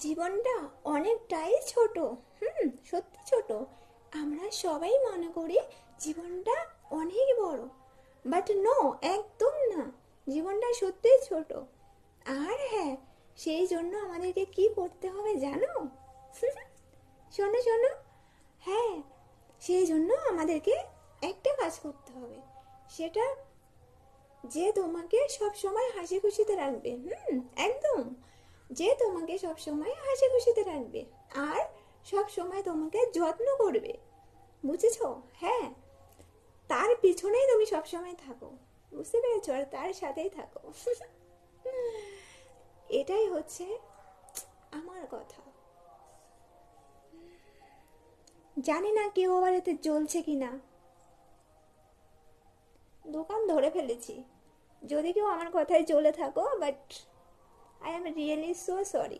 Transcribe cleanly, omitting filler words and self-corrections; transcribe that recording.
জীবনটা অনেকটাই ছোট। সত্যি ছোট। আমরা সবাই মনে করি জীবনটা অনেক বড়, বাট নো, একদম না। জীবনটা সত্যিই ছোট। আর হ্যাঁ, সেই জন্য আমাদেরকে কি করতে হবে জানো? শোনো শোনো, হ্যাঁ, সেই জন্য আমাদেরকে একটা কাজ করতে হবে। সেটা যে তোমাকে সব সময় হাসি খুশিতে রাখবে। একদম। যে তোমাকে সব সময় হাসি খুশিতে রাখবে আর সব সময় তোমাকে যত্ন করবে। বুঝেছো? হ্যাঁ, তার পিছনেই তুমি সব সময় থাকো। বুঝতে পেরেছো? আর তার সাথেই থাকো। এটাই হচ্ছে আমার কথা। জানি না কেউ আবার এতে জ্বলছে কিনা। দোকান ধরে ফেলেছি। যদি কেউ আমার কথায় জ্বলে থাকো, but I am really so sorry.